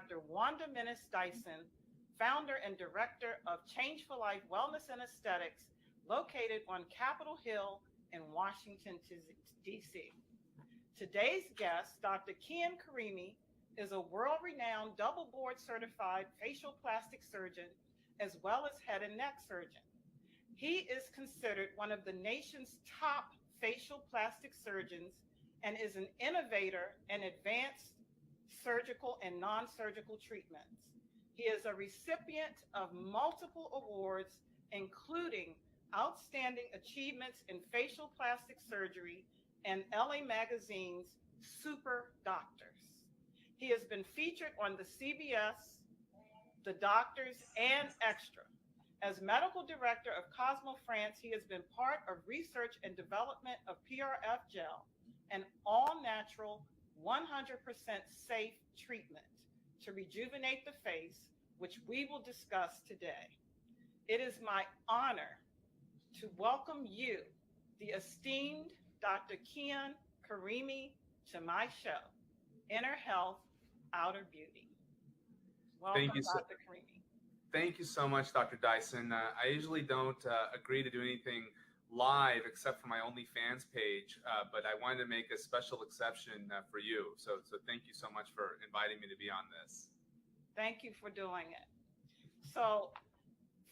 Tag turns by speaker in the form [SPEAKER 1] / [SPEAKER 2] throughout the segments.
[SPEAKER 1] Dr. Wanda Dyson, founder and director of Change for Life Wellness and Aesthetics, located on Capitol Hill in Washington, D.C. Today's guest, Dr. Kian Karimi, is a world-renowned double board certified facial plastic surgeon as well as head and neck surgeon. He is considered one of the nation's top facial plastic surgeons and is an innovator in advanced surgical and non-surgical treatments. He is a recipient of multiple awards, including Outstanding Achievements in Facial Plastic Surgery and LA Magazine's Super Doctors. He has been featured on the CBS, The Doctors, and Extra. As medical director of Cosmo France, he has been part of research and development of PRF gel, an all-natural, 100% safe treatment to rejuvenate the face, which we will discuss today. It is my honor to welcome you, the esteemed Dr. Kian Karimi, to my show, Inner Health, Outer Beauty. Welcome,
[SPEAKER 2] Thank you,
[SPEAKER 1] Dr. Karimi.
[SPEAKER 2] Thank you so much, Dr. Dyson. I usually don't agree to do anything live except for my OnlyFans page, but I wanted to make a special exception for you. So thank you so much for inviting me to be on this.
[SPEAKER 1] Thank you for doing it. So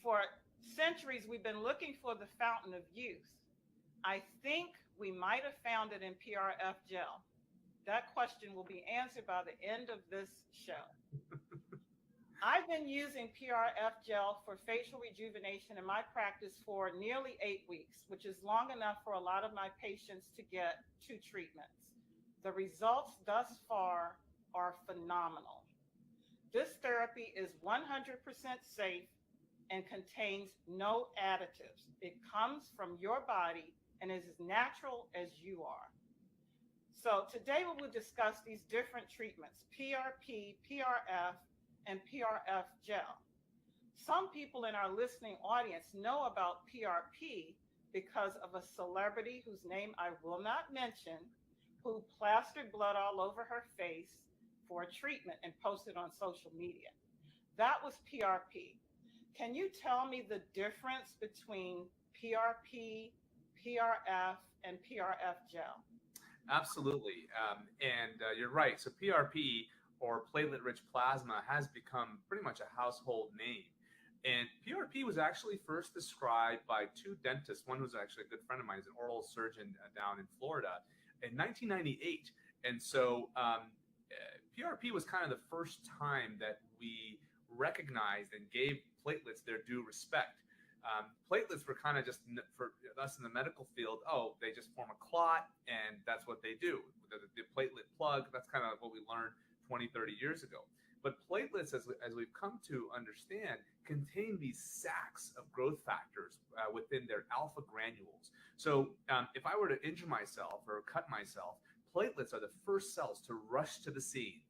[SPEAKER 1] for centuries, we've been looking for the fountain of youth. I think we might have found it in PRF gel. That question will be answered by the end of this show. I've been using PRF gel for facial rejuvenation in my practice for nearly 8 weeks, which is long enough for a lot of my patients to get 2 treatments. The results thus far are phenomenal. This therapy is 100% safe and contains no additives. It comes from your body and is as natural as you are. So today we will discuss these different treatments, PRP, PRF, and PRF gel. Some people in our listening audience know about PRP because of a celebrity whose name I will not mention, who plastered blood all over her face for a treatment and posted on social media. That was PRP. Can you tell me the difference between PRP, PRF, and PRF gel?
[SPEAKER 2] Absolutely. You're right. So PRP, or platelet-rich plasma, has become pretty much a household name. And PRP was actually first described by 2 dentists. One was actually a good friend of mine, he's an oral surgeon down in Florida, in 1998. And so PRP was kind of the first time that we recognized and gave platelets their due respect. Platelets were kind of just, for us in the medical field, they just form a clot and that's what they do. The platelet plug, that's kind of what we learned 20, 30 years ago. But platelets, as we've come to understand, contain these sacs of growth factors within their alpha granules. So if I were to injure myself or cut myself, platelets are the first cells to rush to the scene.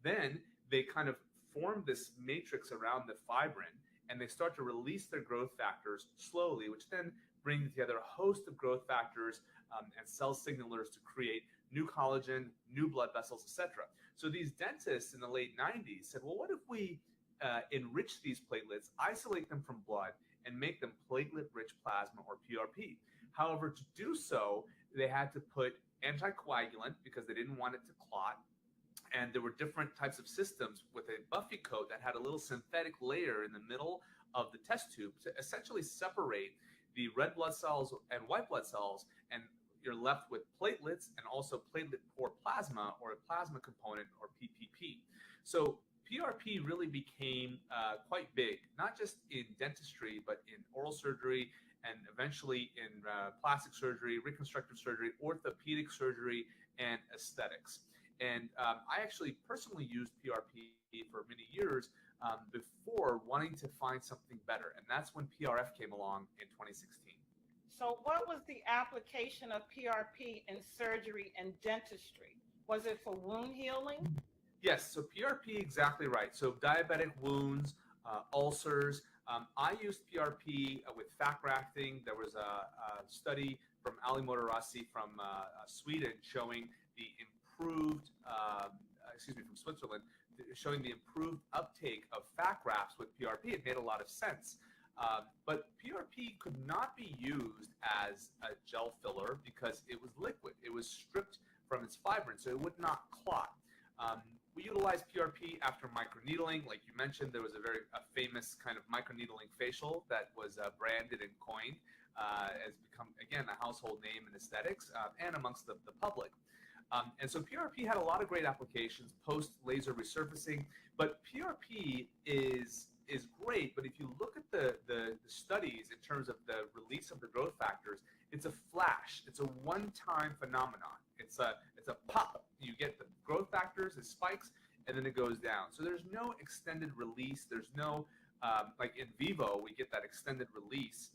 [SPEAKER 2] Then they kind of form this matrix around the fibrin, and they start to release their growth factors slowly, which then brings together a host of growth factors and cell signalers to create new collagen, new blood vessels, etc. So these dentists in the late 90s said, well, what if we enrich these platelets, isolate them from blood, and make them platelet-rich plasma, or PRP? However, to do so, they had to put anticoagulant because they didn't want it to clot. And there were different types of systems with a buffy coat that had a little synthetic layer in the middle of the test tube to essentially separate the red blood cells and white blood cells, and you're left with platelets and also platelet-poor plasma, or a plasma component, or PPP. So PRP really became quite big, not just in dentistry, but in oral surgery, and eventually in plastic surgery, reconstructive surgery, orthopedic surgery, and aesthetics. And I actually personally used PRP for many years before wanting to find something better. And that's when PRF came along in 2016.
[SPEAKER 1] So what was the application of PRP in surgery and dentistry? Was it for wound healing?
[SPEAKER 2] Yes, so PRP, exactly right. So diabetic wounds, ulcers. I used PRP with fat grafting. There was a study from Ali Motorassi from Sweden showing the improved, from Switzerland, showing the improved uptake of fat grafts with PRP. It made a lot of sense. But PRP could not be used as a gel filler because it was liquid. It was stripped from its fibrin, so it would not clot. We utilized PRP after microneedling. Like you mentioned, there was a famous kind of microneedling facial that was branded and coined, has become, again, a household name in aesthetics and amongst the public. And so PRP had a lot of great applications post laser resurfacing, but PRP is great. But if you look at the studies in terms of the release of the growth factors, it's a flash. It's a one-time phenomenon. It's a pop. You get the growth factors, it spikes, and then it goes down. So there's no extended release. There's no like in vivo, we get that extended release,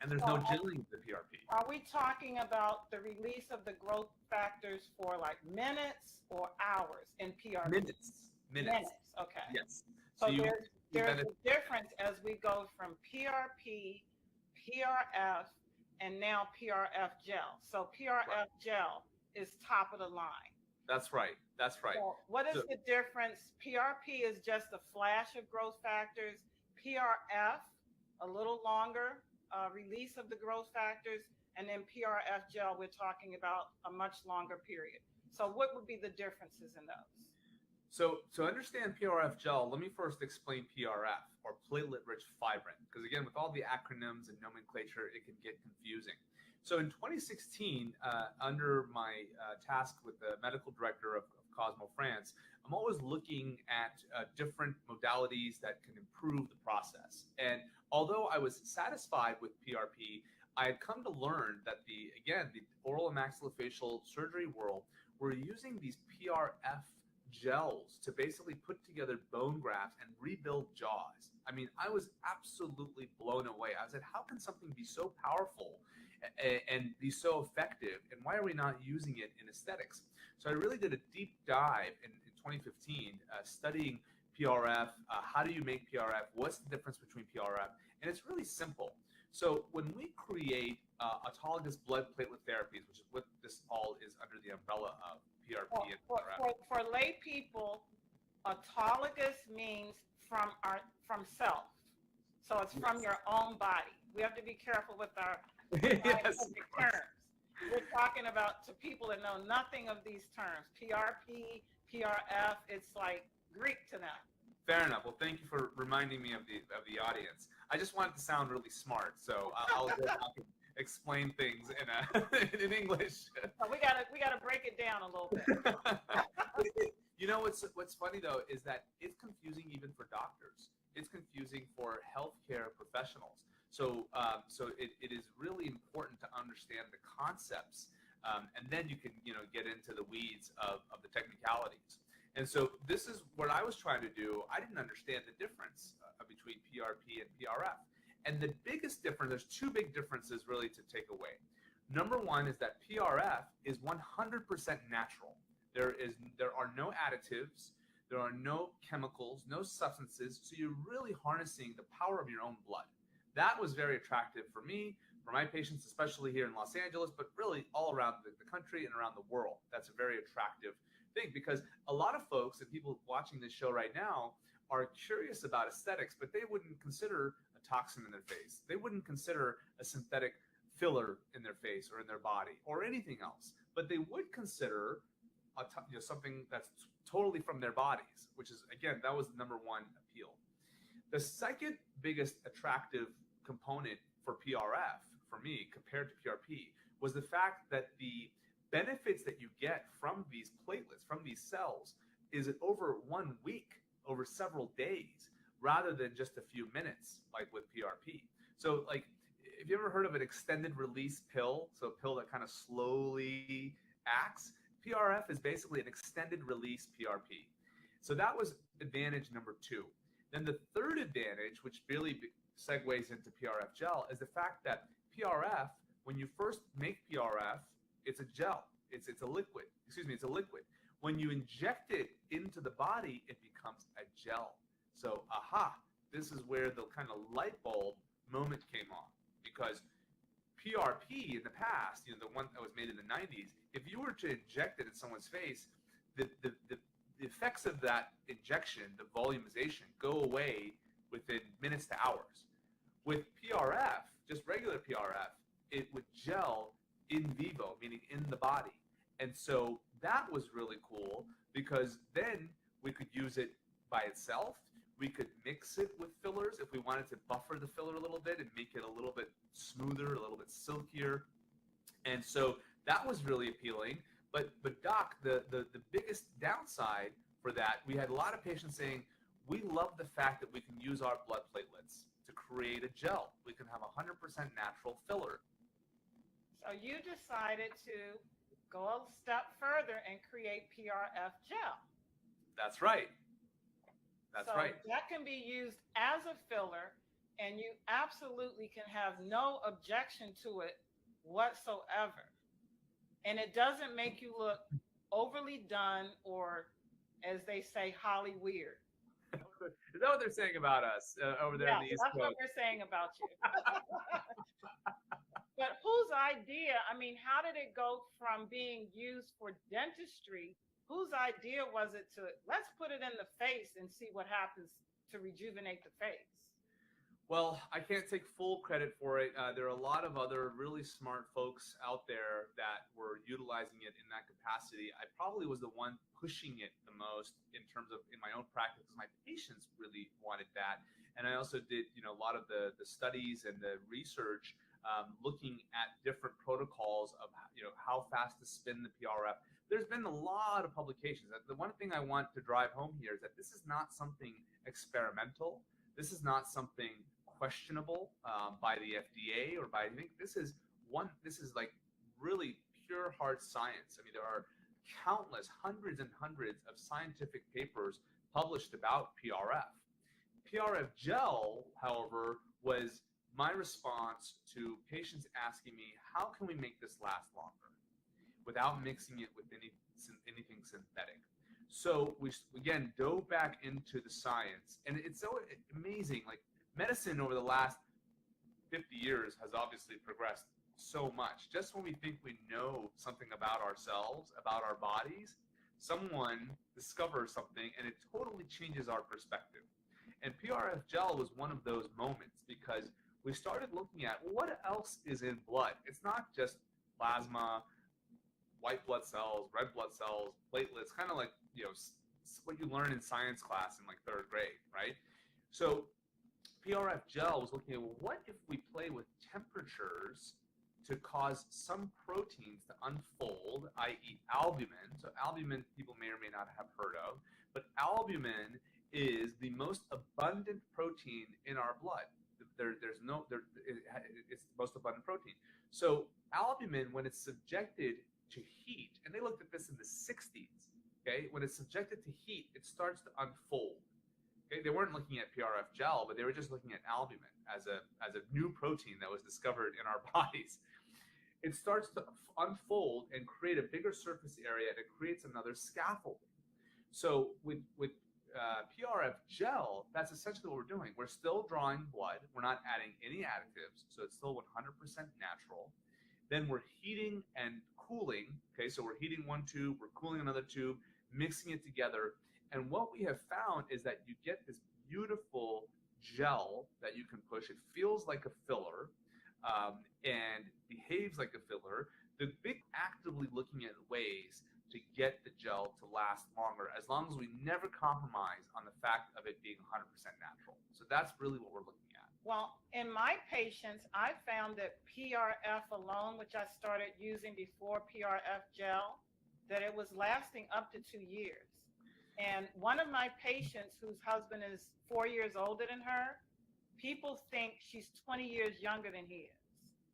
[SPEAKER 2] and there's no gelling of the PRP.
[SPEAKER 1] Are we talking about the release of the growth factors for like minutes or hours in PRP?
[SPEAKER 2] Minutes.
[SPEAKER 1] Okay.
[SPEAKER 2] Yes.
[SPEAKER 1] So there's a difference as we go from PRP, PRF, and now PRF gel. So PRF gel is top of the line.
[SPEAKER 2] That's right.
[SPEAKER 1] So what is the difference? PRP is just a flash of growth factors. PRF, a little longer release of the growth factors. And then PRF gel, we're talking about a much longer period. So what would be the differences in those?
[SPEAKER 2] So to understand PRF gel, let me first explain PRF, or platelet-rich fibrin, because again, with all the acronyms and nomenclature, it can get confusing. So in 2016, under my task with the medical director of Cosmo France, I'm always looking at different modalities that can improve the process. And although I was satisfied with PRP, I had come to learn that the oral and maxillofacial surgery world were using these PRF gels to basically put together bone grafts and rebuild jaws. I mean, I was absolutely blown away. I said, how can something be so powerful and be so effective, and why are we not using it in aesthetics? So I really did a deep dive in 2015 studying PRF. How do you make PRF? What's the difference between PRF? And it's really simple. So when we create autologous blood platelet therapies, which is what this all is under the umbrella of PRP and PRF.
[SPEAKER 1] For lay people, autologous means from self. So it's from your own body. We have to be careful with our scientific terms. We're talking about to people that know nothing of these terms. PRP, PRF, it's like Greek to them.
[SPEAKER 2] Fair enough. Well, thank you for reminding me of the audience. I just wanted to sound really smart, so I'll explain things in English.
[SPEAKER 1] So we gotta break it down a little bit.
[SPEAKER 2] You know what's funny though is that it's confusing even for doctors. It's confusing for healthcare professionals. So it is really important to understand the concepts, and then you can get into the weeds of the technicalities. And so this is what I was trying to do. I didn't understand the difference between PRP and PRF. And the biggest difference, there's two big differences really to take away. Number one is that PRF is 100% natural. There are no additives, there are no chemicals, no substances, so you're really harnessing the power of your own blood. That was very attractive for me, for my patients, especially here in Los Angeles, but really all around the country and around the world. That's a very attractive thing, because a lot of folks and people watching this show right now are curious about aesthetics, but they wouldn't consider a toxin in their face. They wouldn't consider a synthetic filler in their face or in their body or anything else, but they would consider something that's totally from their bodies, which is, again, that was the number one appeal. The second biggest attractive component for PRF, for me, compared to PRP, was the fact that the benefits that you get from these platelets, from these cells, is over 1 week, over several days, rather than just a few minutes, like with PRP. So, like, if you ever heard of an extended release pill, so a pill that kind of slowly acts, PRF is basically an extended release PRP. So that was advantage number two. Then the third advantage, which really segues into PRF gel, is the fact that PRF, when you first make PRF, it's a gel. It's a liquid. It's a liquid. When you inject it into the body, it becomes a gel. So, this is where the kind of light bulb moment came on, because PRP in the past, the one that was made in the 90s, if you were to inject it in someone's face, the the effects of that injection, the volumization, go away within minutes to hours. With PRF, just regular PRF, it would gel in vivo, meaning in the body. And so that was really cool because then we could use it by itself. We could mix it with fillers if we wanted to buffer the filler a little bit and make it a little bit smoother, a little bit silkier. And so that was really appealing. But Doc, the biggest downside for that, we had a lot of patients saying, we love the fact that we can use our blood platelets to create a gel. We can have 100% natural filler.
[SPEAKER 1] So you decided to go a step further and create PRF gel.
[SPEAKER 2] That's right. That's
[SPEAKER 1] so
[SPEAKER 2] right.
[SPEAKER 1] That can be used as a filler, and you absolutely can have no objection to it whatsoever. And it doesn't make you look overly done or, as they say, Holly weird.
[SPEAKER 2] Is that what they're saying about us over there in the East Coast?
[SPEAKER 1] That's what they're saying about you. But whose idea? I mean, how did it go from being used for dentistry? Whose idea was it to, let's put it in the face and see what happens to rejuvenate the face?
[SPEAKER 2] Well, I can't take full credit for it. There are a lot of other really smart folks out there that were utilizing it in that capacity. I probably was the one pushing it the most in terms of in my own practice. My patients really wanted that. And I also did, a lot of the studies and the research looking at different protocols of, how fast to spin the PRF. There's been a lot of publications. The one thing I want to drive home here is that this is not something experimental. This is not something questionable by the FDA or by anything. This is like really pure hard science. I mean, there are countless, hundreds and hundreds of scientific papers published about PRF. PRF gel, however, was my response to patients asking me, how can we make this last longer without mixing it with anything synthetic? So we again dove back into the science, and it's so amazing. Like medicine over the last 50 years has obviously progressed so much. Just when we think we know something about ourselves, about our bodies, someone discovers something and it totally changes our perspective. And PRF gel was one of those moments because we started looking at what else is in blood. It's not just plasma, white blood cells, red blood cells, platelets, kind of like, what you learn in science class in like 3rd grade, right? So PRF gel was looking at, well, what if we play with temperatures to cause some proteins to unfold, i.e. albumin. So albumin people may or may not have heard of, but albumin is the most abundant protein in our blood. It's the most abundant protein. So albumin, when it's subjected to heat, and they looked at this in the 60s, okay, when it's subjected to heat, it starts to unfold. Okay, they weren't looking at PRF gel, but they were just looking at albumin as a new protein that was discovered in our bodies. It starts to unfold and create a bigger surface area, and it creates another scaffolding. So with PRF gel, that's essentially what we're doing. We're still drawing blood. We're not adding any additives, so it's still 100% natural. Then we're heating and cooling. Okay, so we're heating one tube, we're cooling another tube, mixing it together. And what we have found is that you get this beautiful gel that you can push. It feels like a filler and behaves like a filler. The big actively looking at ways to get the gel to last longer, as long as we never compromise on the fact of it being 100% natural. So that's really what we're looking at.
[SPEAKER 1] Well, in my patients, I found that PRF alone, which I started using before PRF gel, that it was lasting up to 2 years. And one of my patients whose husband is 4 years older than her, people think she's 20 years younger than he is.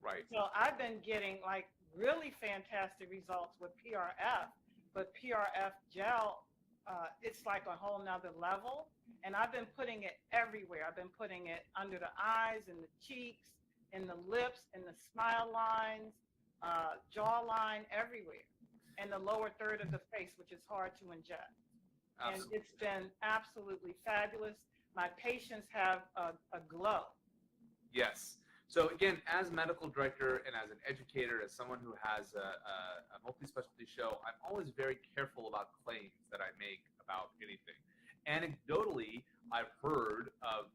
[SPEAKER 2] Right.
[SPEAKER 1] So I've been getting like really fantastic results with PRF, but PRF gel, it's like a whole nother level. And I've been putting it everywhere. I've been putting it under the eyes, in the cheeks, in the lips, in the smile lines, jawline, everywhere. And the lower third of the face, which is hard to inject. Absolutely. And it's been absolutely fabulous. My patients have a glow.
[SPEAKER 2] Yes. So again, as medical director and as an educator, as someone who has a multi-specialty show, I'm always very careful about claims that I make about anything. Anecdotally, I've heard of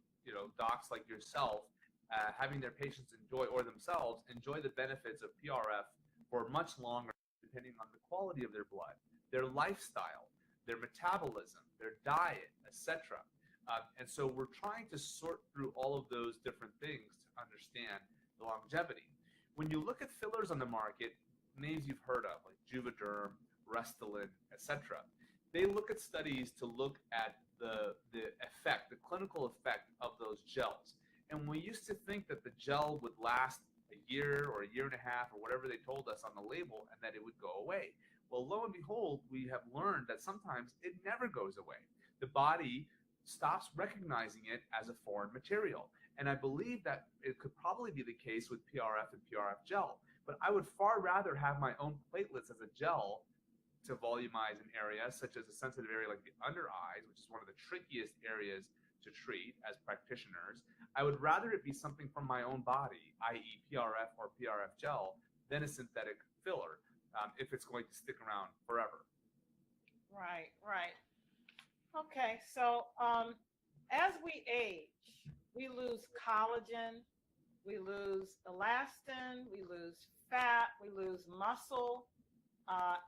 [SPEAKER 2] docs like yourself having their patients enjoy, or themselves enjoy, the benefits of PRF for much longer, depending on the quality of their blood, their lifestyle, their metabolism, their diet, etc. And so we're trying to sort through all of those different things to understand the longevity. When you look at fillers on the market, names you've heard of like Juvederm, Restylane, etc., they look at studies to look at the effect, the clinical effect of those gels. And we used to think that the gel would last a year or a year and a half or whatever they told us on the label, and that it would go away. Well, lo and behold, we have learned that sometimes it never goes away. The body stops recognizing it as a foreign material. And I believe that it could probably be the case with PRF and PRF gel. But I would far rather have my own platelets as a gel to volumize an area such as a sensitive area like the under eyes, which is one of the trickiest areas to treat as practitioners. I would rather it be something from my own body, i.e. PRF or PRF gel, than a synthetic filler, if it's going to stick around forever.
[SPEAKER 1] Right, right. Okay, so as we age, we lose collagen, we lose elastin, we lose fat, we lose muscle,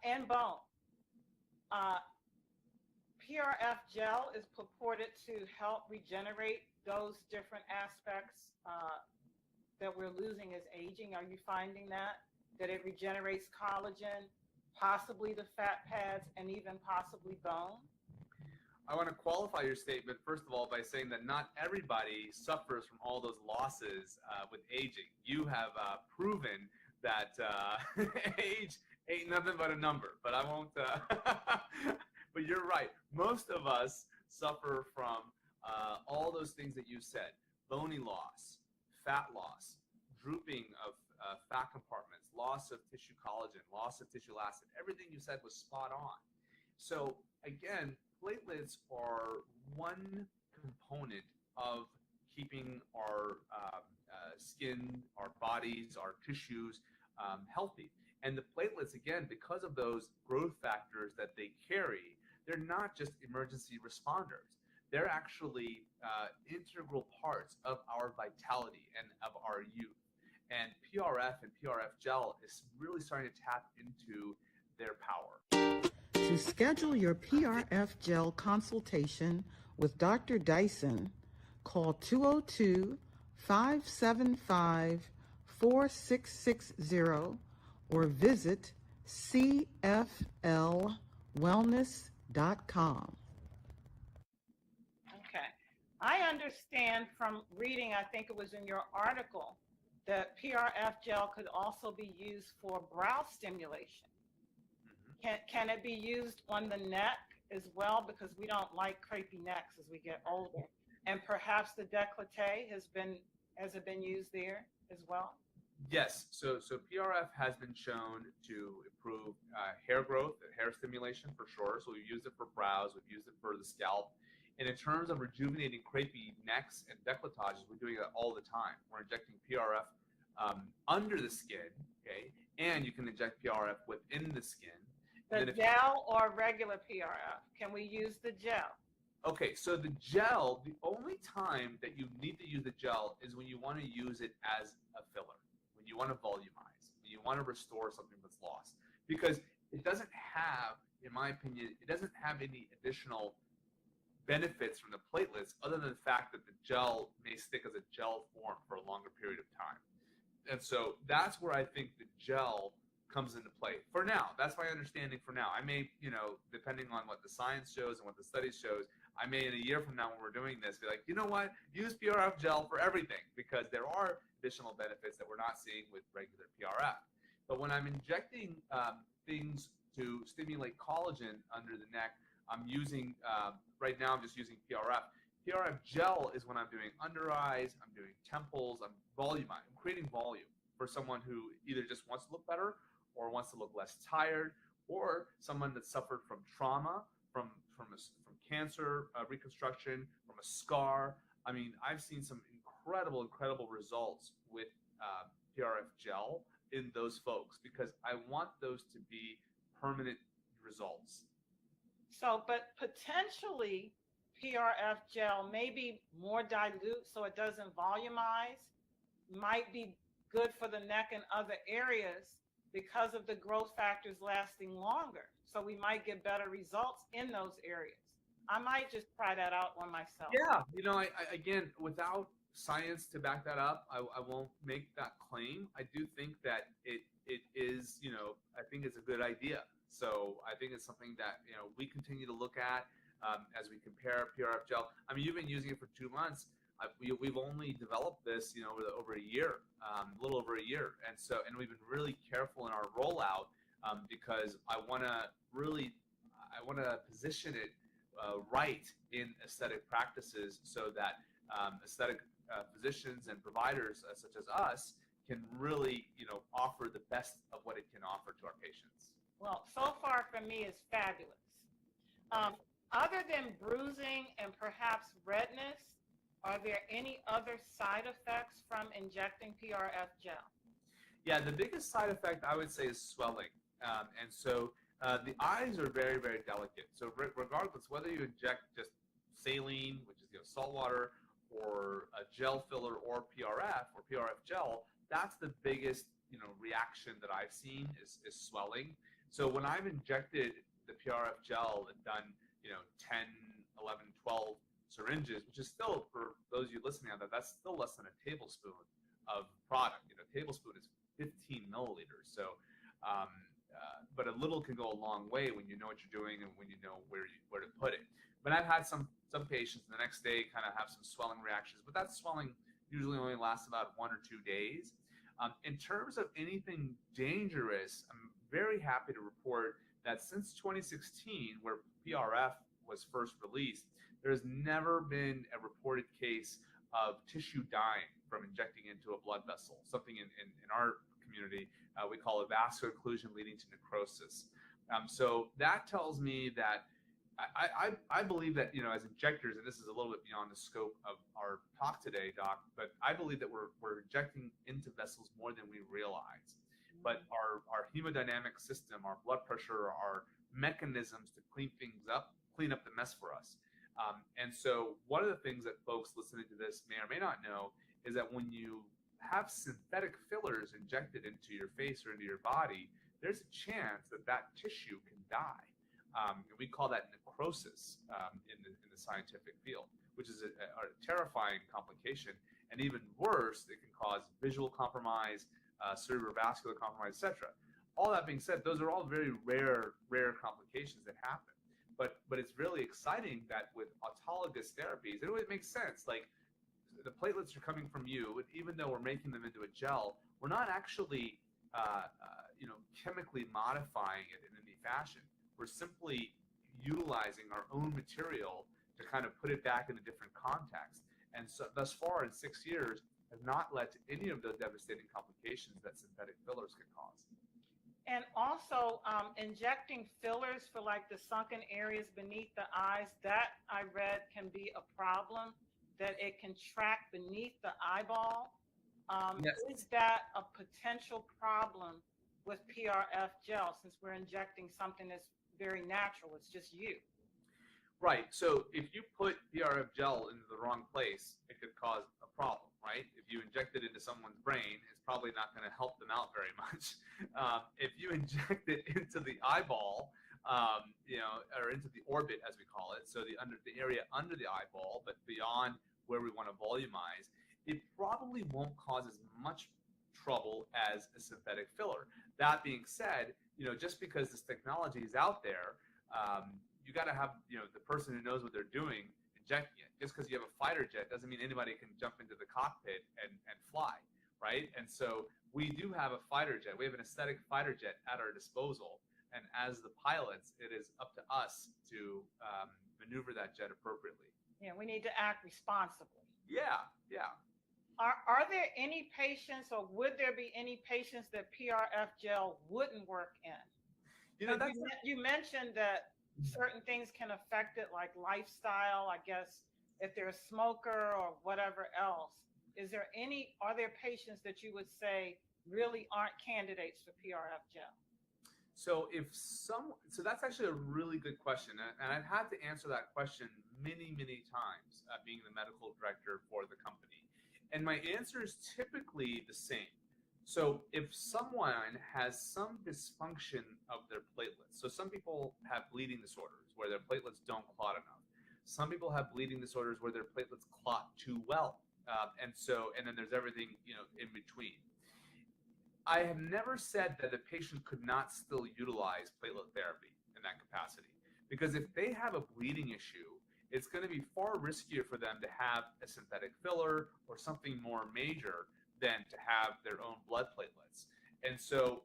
[SPEAKER 1] and bone. PRF gel is purported to help regenerate those different aspects that we're losing as aging. Are you finding that it regenerates collagen, possibly the fat pads, and even possibly bone?
[SPEAKER 2] I want to qualify your statement, first of all, by saying that not everybody suffers from all those losses with aging. You have proven that age ain't nothing but a number, but I won't, but you're right. Most of us suffer from all those things that you said: bony loss, fat loss, drooping of fat compartments, loss of tissue collagen, loss of tissue elastin. Everything you said was spot on. So again, platelets are one component of keeping our skin, our bodies, our tissues healthy. And the platelets, again, because of those growth factors that they carry, they're not just emergency responders. They're actually integral parts of our vitality and of our youth. And PRF and PRF gel is really starting to tap into their power.
[SPEAKER 3] To schedule your PRF gel consultation with Dr. Dyson, call 202-575-4660 or visit cflwellness.com.
[SPEAKER 1] Okay. I understand from reading, I think it was in your article, that PRF gel could also be used for brow stimulation. Can it be used on the neck as well? Because we don't like crepey necks as we get older. And perhaps the décolleté has it been used there as well?
[SPEAKER 2] Yes. So PRF has been shown to improve hair growth and hair stimulation for sure. So we've used it for brows, we've used it for the scalp. And in terms of rejuvenating crepey necks and décolletage, we're doing that all the time. We're injecting PRF under the skin, okay? And you can inject PRF within the skin.
[SPEAKER 1] The gel or regular PRF? Can we use the gel?
[SPEAKER 2] Okay, so the gel, the only time that you need to use the gel is when you want to use it as a filler, when you want to volumize, when you want to restore something that's lost. Because it doesn't have, in my opinion, it doesn't have any additional benefits from the platelets other than the fact that the gel may stick as a gel form for a longer period of time. And so that's where I think the gel comes into play for now. That's my understanding for now. I may, depending on what the science shows and what the study shows, I may in a year from now when we're doing this be like, you know what, use PRF gel for everything, because there are additional benefits that we're not seeing with regular PRF. But when I'm injecting things to stimulate collagen under the neck, I'm using, right now I'm just using PRF. PRF gel is when I'm doing under eyes, I'm doing temples, I'm creating volume for someone who either just wants to look better or wants to look less tired, or someone that suffered from trauma, from cancer reconstruction, from a scar. I mean, I've seen some incredible results with PRF gel in those folks, because I want those to be permanent results.
[SPEAKER 1] So, but potentially PRF gel may be more dilute so it doesn't volumize, might be good for the neck and other areas because of the growth factors lasting longer. So we might get better results in those areas. I might just try that out on myself.
[SPEAKER 2] Yeah, I again, without science to back that up, I won't make that claim. I do think that it is, I think it's a good idea. So I think it's something that we continue to look at as we compare PRF gel. I mean, you've been using it for 2 months. We've only developed this, over a year, a little over a year, and we've been really careful in our rollout because I want to position it right in aesthetic practices so that aesthetic physicians and providers such as us can really, offer the best of what it can offer to our patients.
[SPEAKER 1] Well, so far for me is fabulous. Other than bruising and perhaps redness, are there any other side effects from injecting PRF gel?
[SPEAKER 2] Yeah, the biggest side effect I would say is swelling. And so the eyes are very, very delicate. So regardless, whether you inject just saline, which is salt water, or a gel filler, or PRF gel, that's the biggest reaction that I've seen is swelling. So when I've injected the PRF gel and done 10, 11, 12 syringes, which is still, for those of you listening on that, that's still less than a tablespoon of product. A tablespoon is 15 milliliters. So but a little can go a long way when you know what you're doing and when you know where to put it. But I've had some patients the next day kind of have some swelling reactions, but that swelling usually only lasts about 1 or 2 days. In terms of anything dangerous, I'm very happy to report that since 2016, where PRF was first released, there's never been a reported case of tissue dying from injecting into a blood vessel, something in our community we call a vascular occlusion leading to necrosis. So that tells me that I believe that, as injectors, and this is a little bit beyond the scope of our talk today, Doc, but I believe that we're injecting into vessels more than we realize. But our hemodynamic system, our blood pressure, our mechanisms to clean up the mess for us. And so one of the things that folks listening to this may or may not know is that when you have synthetic fillers injected into your face or into your body, there's a chance that tissue can die. And we call that necrosis in the scientific field, which is a terrifying complication. And even worse, it can cause visual compromise, cerebrovascular compromise, etc. All that being said, those are all very rare complications that happen. But it's really exciting that with autologous therapies, it makes sense. Like, the platelets are coming from you, and even though we're making them into a gel, we're not actually, chemically modifying it in any fashion. We're simply utilizing our own material to kind of put it back in a different context. And so, thus far, in 6 years, has not led to any of the devastating complications that synthetic fillers can cause.
[SPEAKER 1] And also injecting fillers for like the sunken areas beneath the eyes, that I read can be a problem, that it can track beneath the eyeball.
[SPEAKER 2] Yes.
[SPEAKER 1] Is that a potential problem with PRF gel, since we're injecting something that's very natural? It's just you.
[SPEAKER 2] Right. So if you put PRF gel into the wrong place, it could cause a problem, right? If you inject it into someone's brain, it's probably not going to help them out very much. If you inject it into the eyeball, or into the orbit, as we call it, so the area under the eyeball, but beyond where we want to volumize, it probably won't cause as much trouble as a synthetic filler. That being said, just because this technology is out there, you got to have the person who knows what they're doing injecting it. Just because you have a fighter jet doesn't mean anybody can jump into the cockpit and fly, right? And so we do have a fighter jet. We have an aesthetic fighter jet at our disposal. And as the pilots, it is up to us to maneuver that jet appropriately.
[SPEAKER 1] Yeah, we need to act responsibly.
[SPEAKER 2] Yeah.
[SPEAKER 1] Are there any patients, or would there be any patients that PRF gel wouldn't work in? You mentioned that certain things can affect it, like lifestyle, I guess, if they're a smoker or whatever else. Are there patients that you would say really aren't candidates for PRF gel?
[SPEAKER 2] So so that's actually a really good question, and I've had to answer that question many, many times, being the medical director for the company, and my answer is typically the same. So if someone has some dysfunction of their platelets, so some people have bleeding disorders where their platelets don't clot enough. Some people have bleeding disorders where their platelets clot too well, and then there's everything in between. I have never said that the patient could not still utilize platelet therapy in that capacity, because if they have a bleeding issue, it's going to be far riskier for them to have a synthetic filler or something more major than to have their own blood platelets. And so,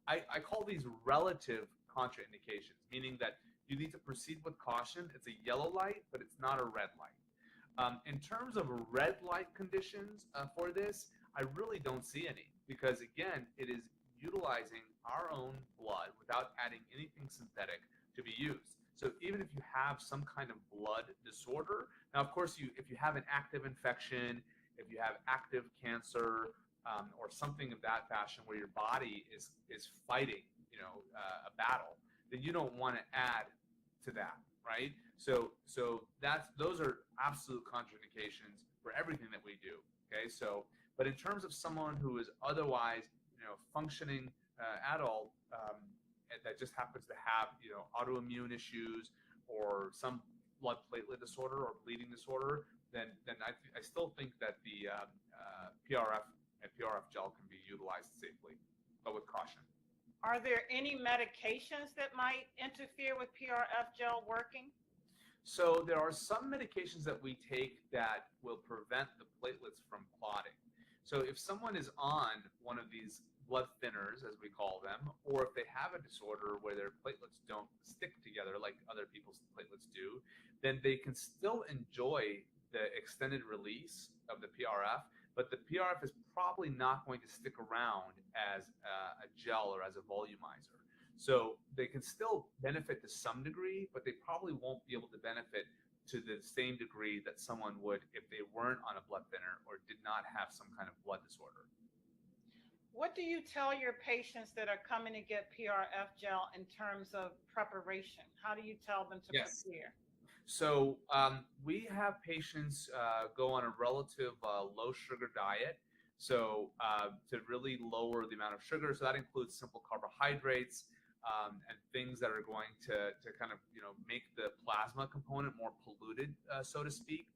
[SPEAKER 2] I call these relative contraindications, meaning that you need to proceed with caution. It's a yellow light, but it's not a red light. In terms of red light conditions for this, I really don't see any, because again, it is utilizing our own blood without adding anything synthetic to be used. So even if you have some kind of blood disorder, now of course, if you have an active infection, if you have active cancer, or something of that fashion where your body is fighting, a battle, then you don't want to add to that, right? So those are absolute contraindications for everything that we do. Okay, but in terms of someone who is otherwise, functioning adult, that just happens to have, autoimmune issues or some blood platelet disorder or bleeding disorder, then I still think that the PRF and PRF gel can be utilized safely, but with caution.
[SPEAKER 1] Are there any medications that might interfere with PRF gel working?
[SPEAKER 2] So there are some medications that we take that will prevent the platelets from clotting. So if someone is on one of these blood thinners, as we call them, or if they have a disorder where their platelets don't stick together like other people's platelets do, then they can still enjoy the extended release of the PRF, but the PRF is probably not going to stick around as a gel or as a volumizer. So they can still benefit to some degree, but they probably won't be able to benefit to the same degree that someone would if they weren't on a blood thinner or did not have some kind of blood disorder.
[SPEAKER 1] What do you tell your patients that are coming to get PRF gel in terms of preparation? How do you tell them to prepare?
[SPEAKER 2] So we have patients go on a relative low sugar diet. So to really lower the amount of sugar, so that includes simple carbohydrates and things that are going to kind of make the plasma component more polluted, so to speak.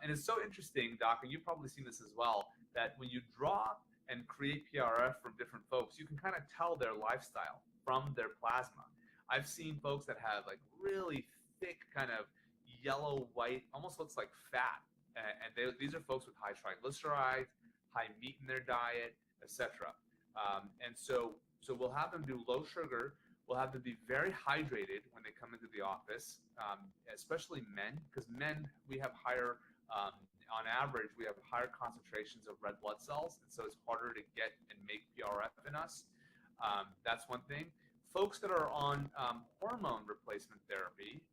[SPEAKER 2] And it's so interesting, Doc, and you've probably seen this as well, that when you draw and create PRF from different folks, you can kind of tell their lifestyle from their plasma. I've seen folks that have like really thick kind of yellow white, almost looks like fat, and these are folks with high triglycerides, high meat in their diet, etc. And so we'll have them do low sugar. We'll have them be very hydrated when they come into the office, especially men, because men, we have higher, on average, we have higher concentrations of red blood cells, and so it's harder to get and make PRF in us. That's one thing. Folks that are on hormone replacement therapy,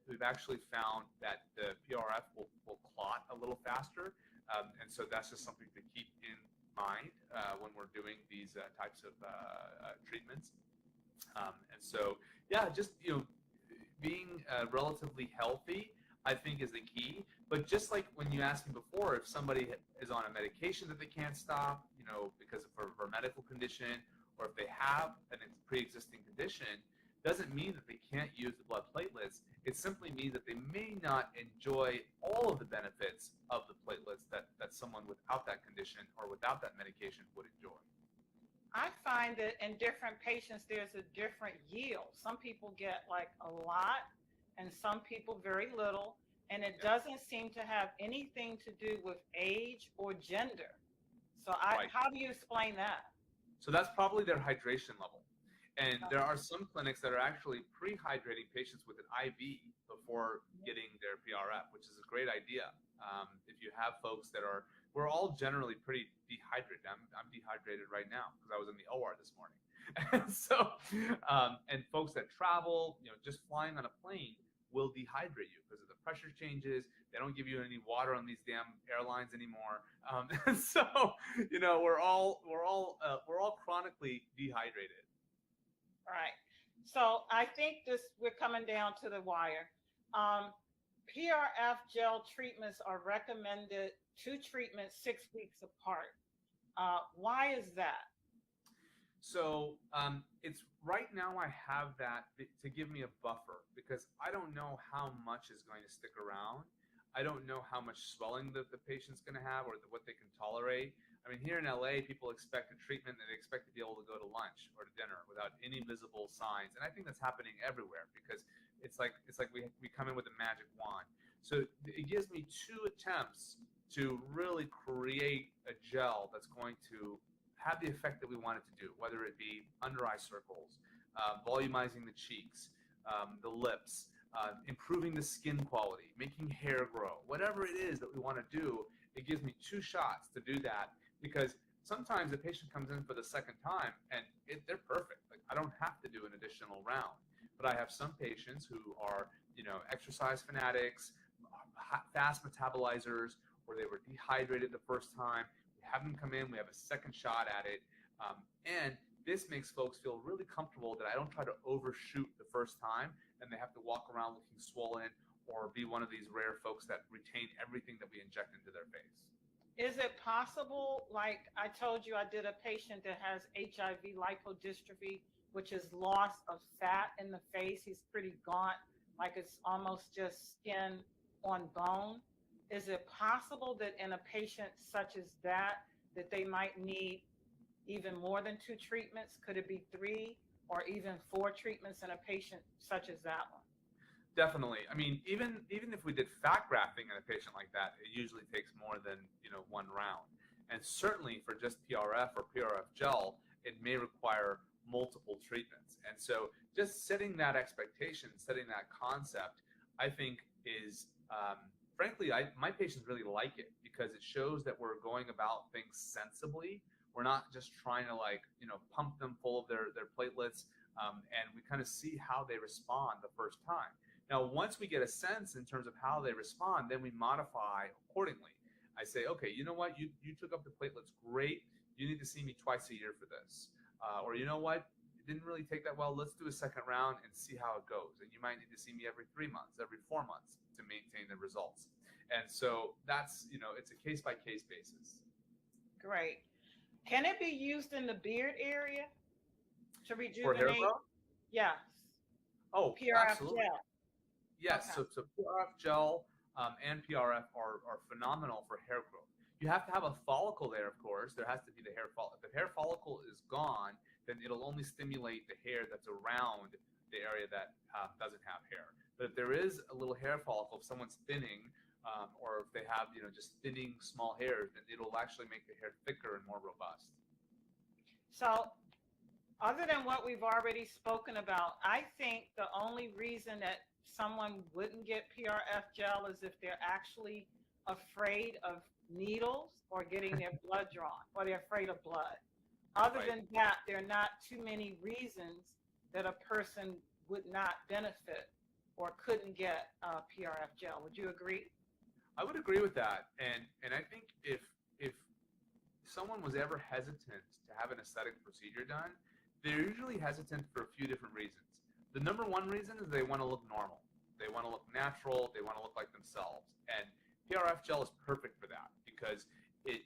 [SPEAKER 2] we've actually found that the PRF will clot a little faster, and so that's just something to keep in mind when we're doing these types of treatments. And so, yeah, just being relatively healthy, I think, is the key. But just like when you asked me before, if somebody is on a medication that they can't stop, because of a medical condition, or if they have a pre-existing condition, doesn't mean that they can't use the blood platelets. It simply means that they may not enjoy all of the benefits of the platelets that someone without that condition or without that medication would enjoy.
[SPEAKER 1] I find that in different patients, there's a different yield. Some people get like a lot and some people very little. And it doesn't seem to have anything to do with age or gender. So how do you explain that?
[SPEAKER 2] So that's probably their hydration level. And there are some clinics that are actually pre-hydrating patients with an IV before getting their PRF, which is a great idea. If you have folks that we're all generally pretty dehydrated. I'm dehydrated right now because I was in the OR this morning. And folks that travel, just flying on a plane will dehydrate you because of the pressure changes. They don't give you any water on these damn airlines anymore. So we're all chronically dehydrated.
[SPEAKER 1] Right. So I think we're coming down to the wire. Um, PRF gel treatments are recommended, two treatments 6 weeks apart. Why is that?
[SPEAKER 2] So it's right now I have that to give me a buffer because I don't know how much is going to stick around. I don't know how much swelling the patient's going to have or what they can tolerate. I mean, here in LA, people expect a treatment and they expect to be able to go to lunch or to dinner without any visible signs. And I think that's happening everywhere because it's like we come in with a magic wand. So it gives me 2 attempts to really create a gel that's going to have the effect that we want it to do, whether it be under eye circles, volumizing the cheeks, the lips, improving the skin quality, making hair grow, whatever it is that we want to do. It gives me 2 shots to do that because sometimes the patient comes in for the second time and they're perfect. Like I don't have to do an additional round, but I have some patients who are, exercise fanatics, fast metabolizers, or they were dehydrated the first time. Have them come in, we have a second shot at it, and this makes folks feel really comfortable that I don't try to overshoot the first time and they have to walk around looking swollen or be one of these rare folks that retain everything that we inject into their face.
[SPEAKER 1] Is it possible, like I told you, I did a patient that has HIV lipodystrophy, which is loss of fat in the face. He's pretty gaunt, like it's almost just skin on bone. Is it possible that in a patient such as that they might need even more than 2 treatments? Could it be 3 or even 4 treatments in a patient such as that one?
[SPEAKER 2] Definitely. I mean, even if we did fat grafting in a patient like that, it usually takes more than 1 round. And certainly for just PRF or PRF gel, it may require multiple treatments. And so just setting that expectation, setting that concept, I think is frankly, my patients really like it because it shows that we're going about things sensibly. We're not just trying to pump them full of their platelets, and we kind of see how they respond the first time. Now, once we get a sense in terms of how they respond, then we modify accordingly. I say, okay, you know what? You took up the platelets, great. You need to see me twice a year for this. Or you know what? It didn't really take that well. Let's do a second round and see how it goes. And you might need to see me every 3 months, every 4 months to maintain the results. And so that's, it's a case-by-case basis.
[SPEAKER 1] Great. Can it be used in the beard area to
[SPEAKER 2] For hair
[SPEAKER 1] rejuvenate?
[SPEAKER 2] growth?
[SPEAKER 1] Yes.
[SPEAKER 2] Oh,
[SPEAKER 1] PRF
[SPEAKER 2] absolutely.
[SPEAKER 1] gel.
[SPEAKER 2] Yes,
[SPEAKER 1] Okay.
[SPEAKER 2] so PRF gel and PRF are phenomenal for hair growth. You have to have a follicle there, of course. There has to be the hair follicle. If the hair follicle is gone, then it'll only stimulate the hair that's around the area that doesn't have hair. But if there is a little hair follicle, if someone's thinning, or if they have just thinning small hairs, then it'll actually make the hair thicker and more robust.
[SPEAKER 1] So, other than what we've already spoken about, I think the only reason that someone wouldn't get PRF gel is if they're actually afraid of needles or getting their blood drawn, or they're afraid of blood. Other
[SPEAKER 2] Right.
[SPEAKER 1] than that, there are not too many reasons that a person would not benefit or couldn't get PRF gel. Would you agree?
[SPEAKER 2] I would agree with that, and I think if someone was ever hesitant to have an aesthetic procedure done, they're usually hesitant for a few different reasons. The number one reason is they want to look normal. They want to look natural. They want to look like themselves. And PRF gel is perfect for that because it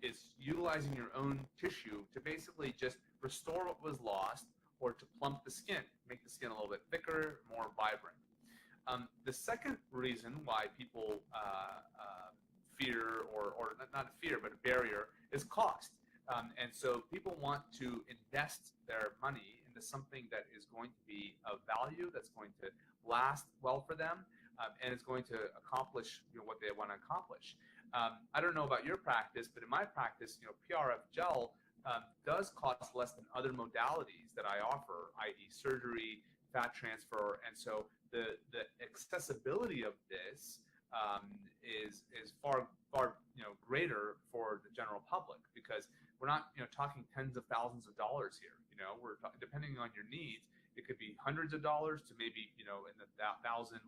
[SPEAKER 2] is utilizing your own tissue to basically just restore what was lost or to plump the skin, make the skin a little bit thicker, more vibrant. The second reason why people fear, or not a fear, but a barrier, is cost. And so people want to invest their money into something that is going to be of value, that's going to last well for them, and is going to accomplish what they want to accomplish. I don't know about your practice, but in my practice, PRF gel does cost less than other modalities that I offer, i.e. surgery, fat transfer, and so the accessibility of this is far greater for the general public because we're not talking tens of thousands of dollars here. We're depending on your needs, it could be hundreds of dollars to maybe in the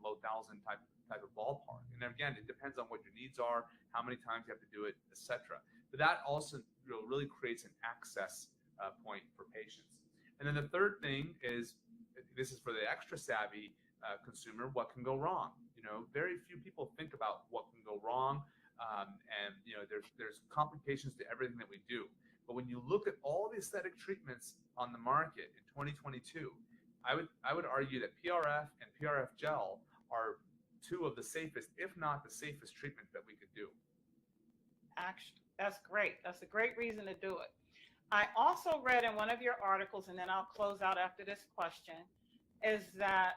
[SPEAKER 2] low thousand type of ballpark. And again, it depends on what your needs are, how many times you have to do it, etc. But that also really creates an access point for patients. And then the third thing is, this is for the extra savvy consumer, what can go wrong? Very few people think about what can go wrong. And there's complications to everything that we do. But when you look at all the aesthetic treatments on the market in 2022, I would argue that PRF and PRF gel are two of the safest, if not the safest, treatment that we could do.
[SPEAKER 1] Actually, that's great. That's a great reason to do it. I also read in one of your articles, and then I'll close out after this question, is that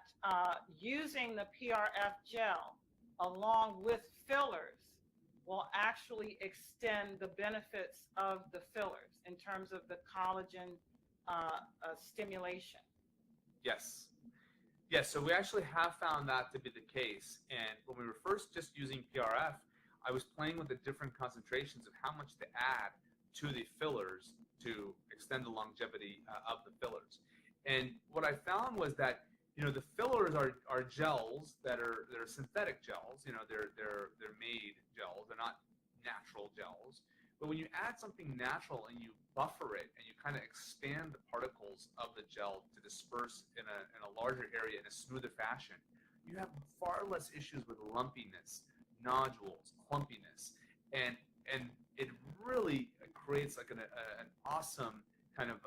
[SPEAKER 1] using the PRF gel along with fillers will actually extend the benefits of the fillers in terms of the collagen stimulation.
[SPEAKER 2] Yes. Yes, so we actually have found that to be the case. And when we were first just using PRF, I was playing with the different concentrations of how much to add to the fillers to extend the longevity of the fillers. And what I found was that the fillers are gels that are synthetic gels. They're made gels. They're not natural gels. But when you add something natural and you buffer it and you kind of expand the particles of the gel to disperse in a larger area in a smoother fashion, you have far less issues with lumpiness, nodules, clumpiness, and it really creates like an awesome kind of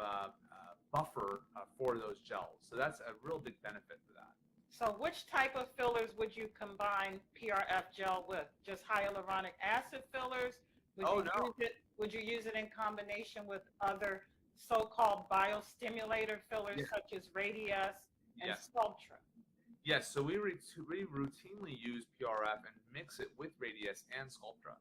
[SPEAKER 2] buffer for those gels. So that's a real big benefit to that.
[SPEAKER 1] So which type of fillers would you combine PRF gel with? Just hyaluronic acid fillers? Would you use it in combination with other so-called biostimulator fillers such as Radiesse and Sculptra?
[SPEAKER 2] Yes, so we routinely use PRF and mix it with Radiesse and Sculptra.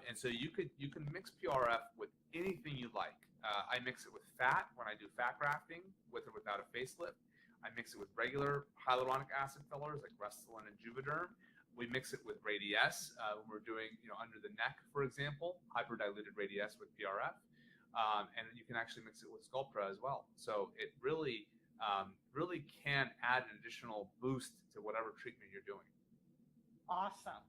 [SPEAKER 2] And so you can mix PRF with anything you like. I mix it with fat when I do fat grafting, with or without a facelift. I mix it with regular hyaluronic acid fillers like Restylane and Juvederm. We mix it with Radiesse when we're doing, under the neck, for example, hyperdiluted Radiesse with PRF. And you can actually mix it with Sculptra as well. So it really can add an additional boost to whatever treatment you're doing.
[SPEAKER 1] Awesome.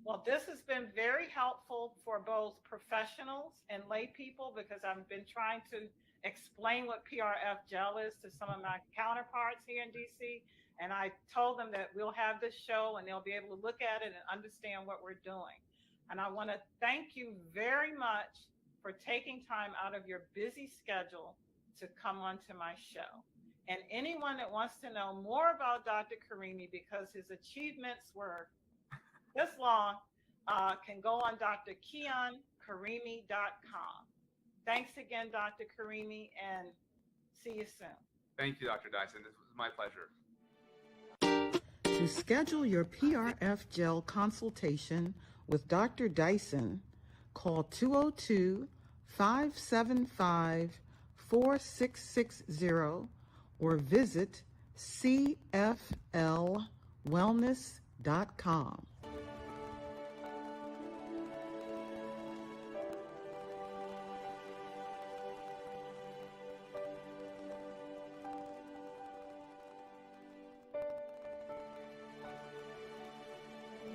[SPEAKER 1] Well, this has been very helpful for both professionals and lay people, because I've been trying to explain what PRF gel is to some of my counterparts here in DC. And I told them that we'll have this show and they'll be able to look at it and understand what we're doing. And I want to thank you very much for taking time out of your busy schedule to come onto my show. And anyone that wants to know more about Dr. Karimi, because his achievements were this long, can go on drkiankarimi.com. Thanks again, Dr. Karimi, and see you soon.
[SPEAKER 2] Thank you, Dr. Dyson. This was my pleasure.
[SPEAKER 3] To schedule your PRF gel consultation with Dr. Dyson, call 202-575-4660 or visit cflwellness.com.